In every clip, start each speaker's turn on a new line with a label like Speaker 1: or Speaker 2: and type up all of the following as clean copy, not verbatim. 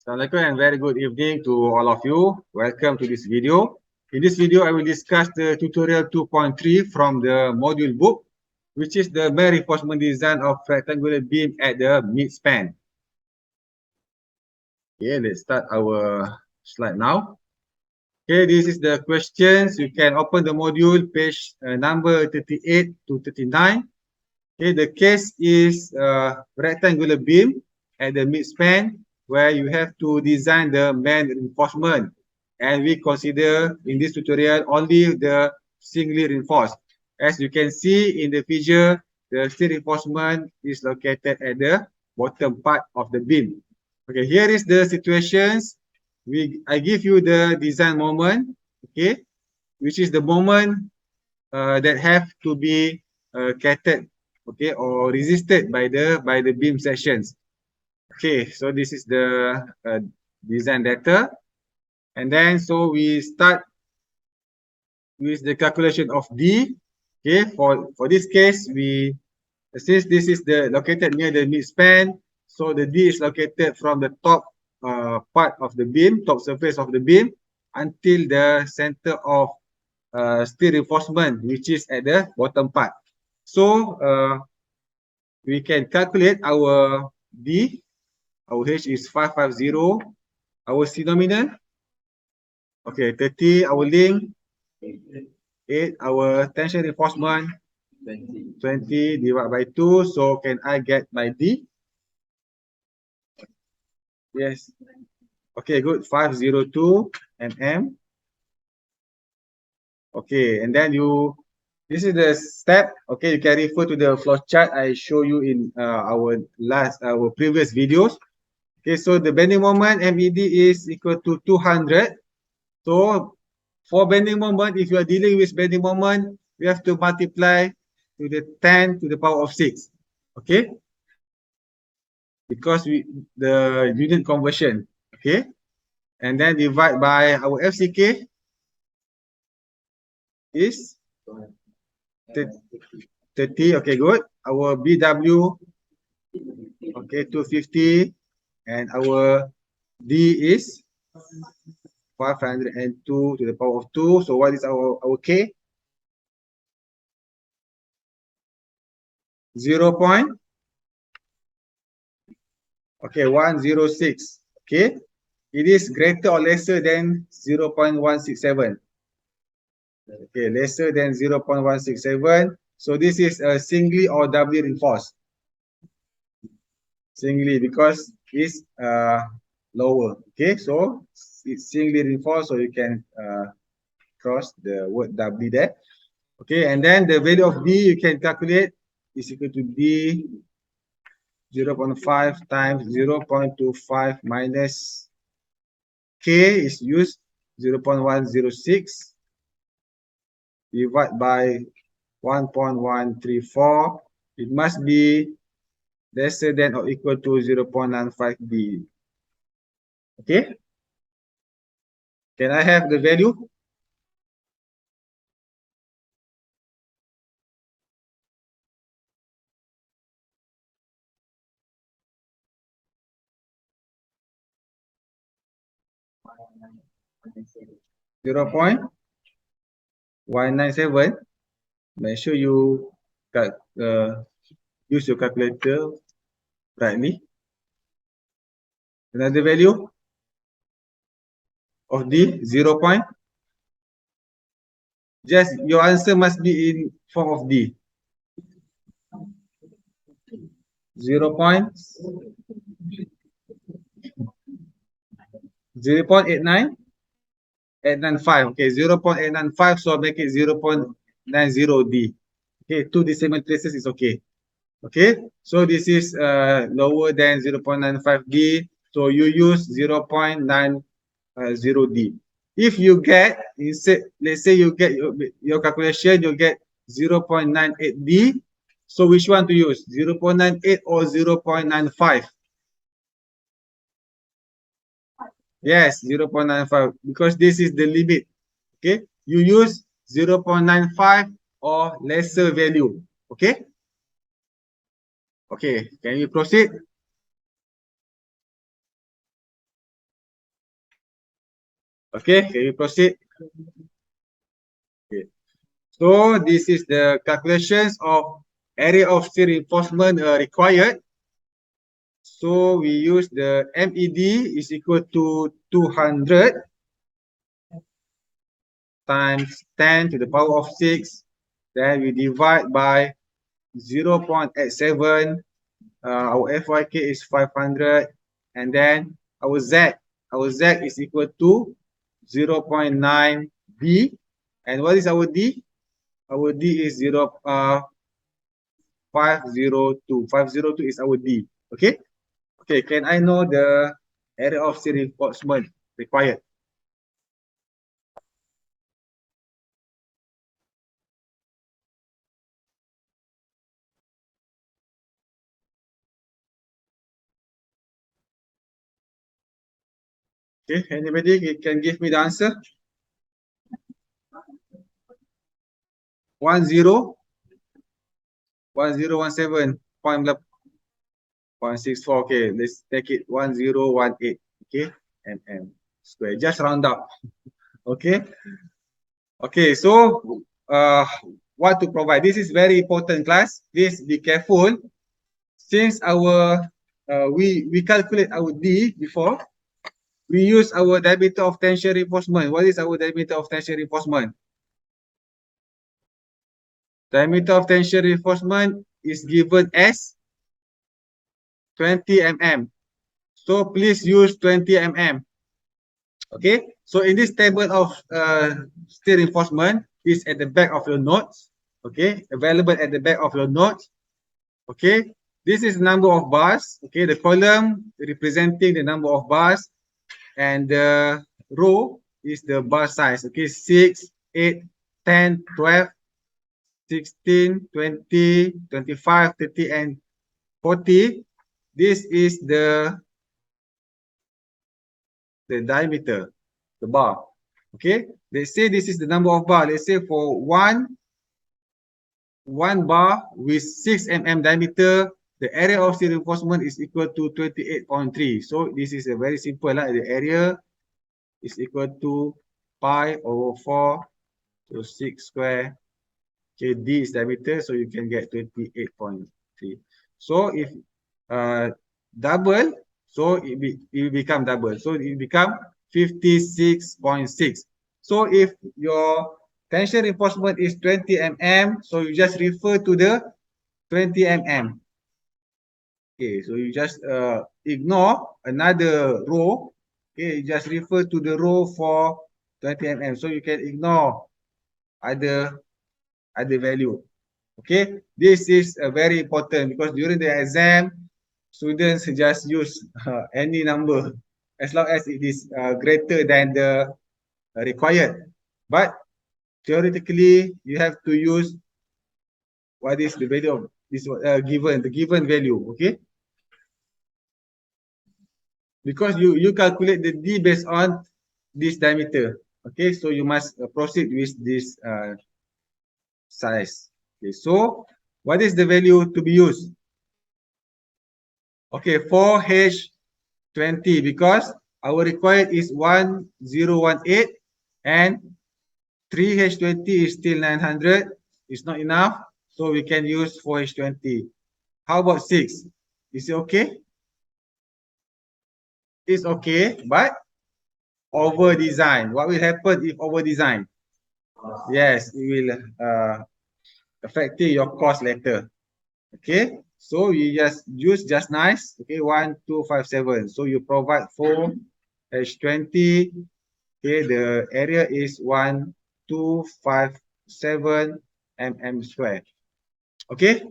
Speaker 1: Assalamualaikum and very good evening to all of you. Welcome to this video. In this video, I will discuss the tutorial 2.3 from the module book, which is the main reinforcement design of rectangular beam at the midspan. Okay, let's start our slide now. Okay, this is the questions. You can open the module page number 38 to 39. Okay, the case is rectangular beam at the midspan where you have to design the main reinforcement, and we consider in this tutorial only the singly reinforced. As you can see in the figure, the steel reinforcement is located at the bottom part of the beam. Okay, here is the situations. I give you the design moment, okay, which is the moment that have to be catered, okay, or resisted by the beam sections. Okay, so this is the design data, and then so we start with the calculation of D. Okay, for this case, since this is the located near the midspan, so the D is located from the top part of the beam, top surface of the beam, until the center of steel reinforcement, which is at the bottom part. So we can calculate our D. Our H is 550. Our C nominal, okay, 30. Our link, 8. Our tension reinforcement, 20 divided by 2. So can I get my D? Yes. Okay, good. 502 mm. Okay, and then this is the step. Okay, you can refer to the flow chart I show you in our previous videos. Okay, so the bending moment MED is equal to 200. So for bending moment, if you are dealing with bending moment, we have to multiply to the 10 to the power of 6. Okay, because the unit conversion. Okay, and then divide by our FCK is 30. Okay, good. Our BW, okay, 250, and our D is 502 to the power of 2. So what is our K? 0. Okay, 106. Okay, it is greater or lesser than 0.167. Okay, lesser than 0.167. So this is a singly or doubly reinforced. Singly, because it's lower. Okay, so it's singly reinforced, so you can cross the word doubly there. Okay, and then the value of D you can calculate is equal to D 0.5 times 0.25 minus K is used 0.106 divided by 1.134. It must be lesser than or equal to 0.95 D. Okay? Can I have the value? Zero point 197. Make sure you use your calculator rightly. Another value of D, 0 point. Just your answer must be in form of D. 0 point 0.895. Okay, 0.895, so make it 0.90 D. Okay, 2 decimal places is okay. Okay, so this is lower than 0.95 D, so you use 0.90 D. If you get, let's say you get your calculation, you get 0.98 D, so which one to use, 0.98 or 0.95? Yes, 0.95, because this is the limit. Okay, you use 0.95 or lesser value. Okay. Okay, can you proceed? Okay, can you proceed? Okay. So this is the calculations of area of steel reinforcement required. So we use the MED is equal to 200 times 10 to the power of 6. Then we divide by 0.87. Our FYK is 500. And then our Z is equal to 0.9 D. And what is our D? Our D is 502. 502 is our D. Okay? Okay, can I know the area of steel reinforcement required? Okay, anybody can give me the answer? 1017.64. Okay, let's take it 1018. Okay, mm square. Just round up. Okay. Okay, so what to provide? This is very important, class. Please be careful. Since our we calculate our D before, we use our diameter of tension reinforcement. What is our diameter of tension reinforcement? Diameter of tension reinforcement is given as 20 mm. So please use 20 mm. Okay. So in this table of steel reinforcement is at the back of your notes. Okay. Available at the back of your notes. Okay. This is number of bars. Okay. The column representing the number of bars, and the row is the bar size. Okay. 6, 8, 10, 12, 16, 20, 25, 30, and 40. This is the diameter, the bar. Okay, let's say this is the number of bar. Let's say for one bar with 6 mm diameter, the area of steel reinforcement is equal to 28.3. So this is a very simple. The area is equal to pi over 4 to 6 square. Okay, D is diameter, so you can get 28.3. So if double, so it become double. So it become 56.6. So if your tension reinforcement is 20 mm, so you just refer to the 20 mm. Okay, so you just ignore another row. Okay, you just refer to the row for 20 mm. So you can ignore other value. Okay, this is very important because during the exam, students just use any number as long as it is greater than the required. But theoretically, you have to use what is the value of this the given value. Okay, because you calculate the D based on this diameter. Okay, so you must proceed with this size. Okay, so what is the value to be used? Okay, 4H20 because our required is 1018 and 3H20 is still 900. It's not enough, so we can use 4H20. How about 6? Is it okay? It's okay, but over design. What will happen if over design? Yes, it will affecting your cost later. Okay, so you just use just nice. Okay, 1257. So you provide 4H20. Okay, the area is 1257 mm square. Okay.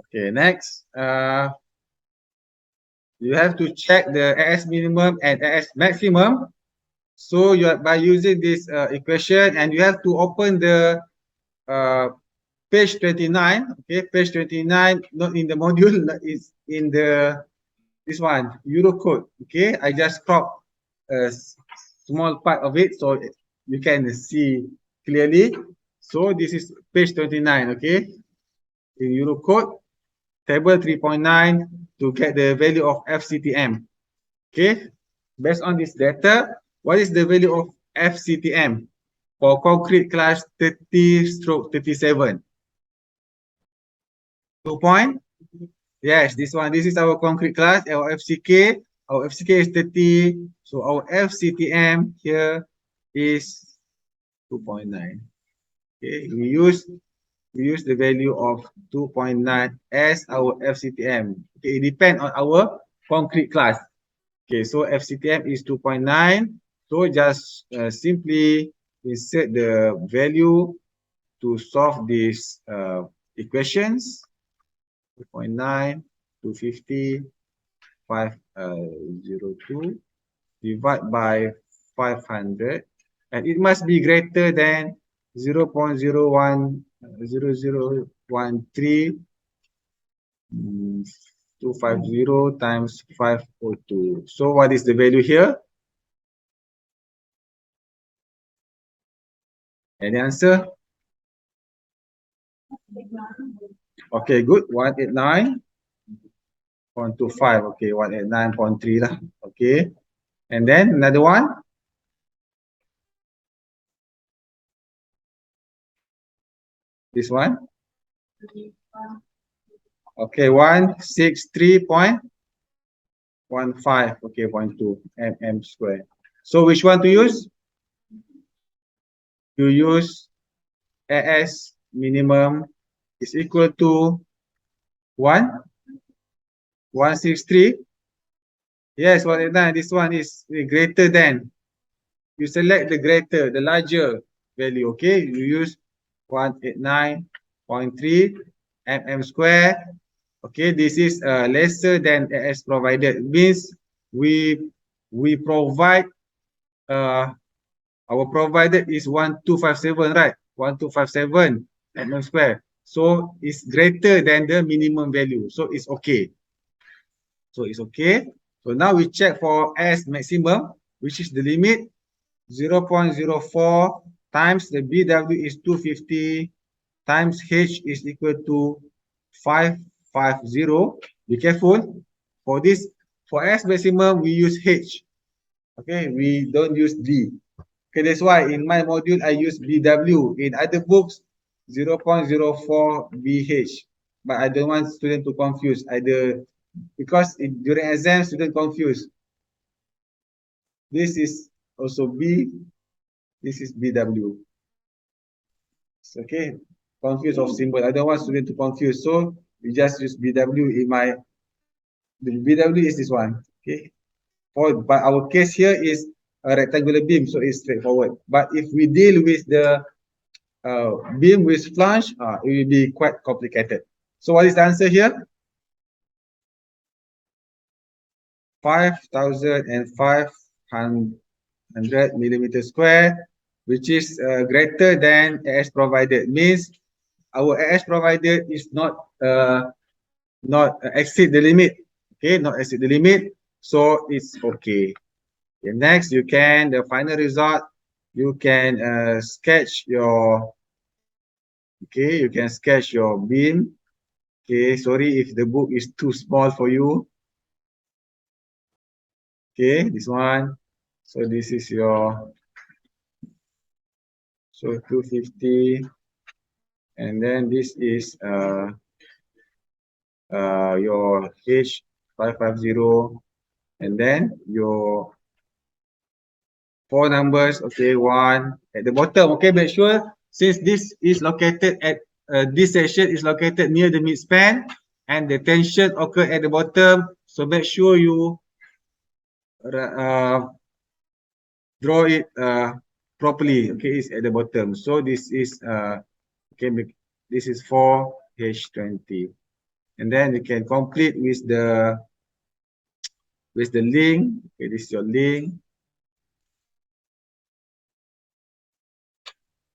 Speaker 1: Okay, next. You have to check the AS minimum and AS maximum. So you are by using this equation, and you have to open the page 29. Okay, page 29, not in the module, it's in the this one, Eurocode. Okay, I just crop a small part of it so you can see clearly. So this is page 29. Okay, in Eurocode, table 3.9 to get the value of FCTM. Okay, Based on this data, what is the value of FCTM for concrete class 30/37? 2 point? Yes, this one. This is our concrete class, our FCK. Our FCK is 30. So our FCTM here is 2.9. Okay, we use the value of 2.9 as our FCTM. Okay, it depends on our concrete class. Okay, so FCTM is 2.9. So just simply insert the value to solve these equations. 2.9, 250, 502 divide by 500, and it must be greater than 0.01013 250 times 502. So what is the value here? Any answer? Okay, good. 189.25. Okay, 189.3 lah. Okay. And then another one. This one. Okay, 163.15. Okay, 0.2 mm square. So which one to use? You use AS minimum is equal to 163. Yes, 189. This one is greater than. You select the greater, the larger value. Okay, you use 189.3 mm square. Okay, this is lesser than as provided. It means we provide our provided is 1257, right? 1257 mm square. So it's greater than the minimum value. So it's okay. So it's okay. So now we check for S maximum, which is the limit 0.04 times the BW is 250 times H is equal to 550. Be careful. For this, for S maximum, we use H. Okay, we don't use D. Okay, that's why in my module, I use BW. In other books, 0.04 BH. But I don't want students to confuse either, because during exam, students confuse. This is also B, this is BW. Okay, confuse of symbol. I don't want students to confuse. So we just use BW in my, the BW is this one. Okay, but our case here is a rectangular beam, so it's straightforward. But if we deal with the beam with flange, it will be quite complicated. So what is the answer here? 5,500 millimeter square, which is greater than AS provided. Means our AS provided is not exceed the limit. Okay, not exceed the limit, so it's okay. Okay, next, you can, the final result, you can sketch your, okay, you can sketch your beam. Okay, sorry if the book is too small for you. Okay, this one. So this is your, so 250, and then this is your H550, and then your four numbers. Okay, one at the bottom. Okay, make sure since this is located at this section is located near the midspan and the tension occur at the bottom. So make sure you draw it properly. Okay, it's at the bottom. So this is okay, this is 4H20, and then you can complete with the link. Okay, this is your link,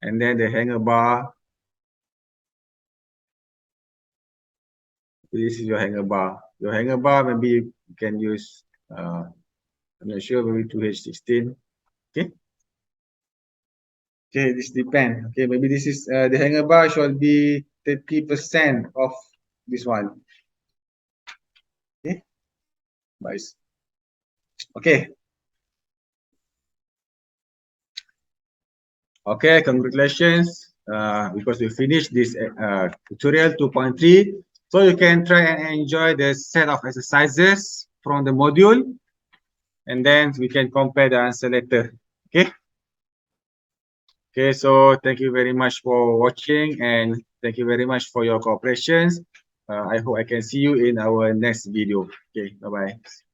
Speaker 1: and then the hanger bar. This is your hanger bar. Your hanger bar, maybe you can use I'm not sure, maybe 2H16. Okay. Okay, this depends. Okay, maybe this is the hanger bar should be 30% of this one. Okay. Nice. Okay. Okay, congratulations. Because we finished this tutorial 2.3. So you can try and enjoy the set of exercises from the module, and then we can compare the answer later. Okay. Okay, so thank you very much for watching, and thank you very much for your cooperation. I hope I can see you in our next video. Okay, bye-bye.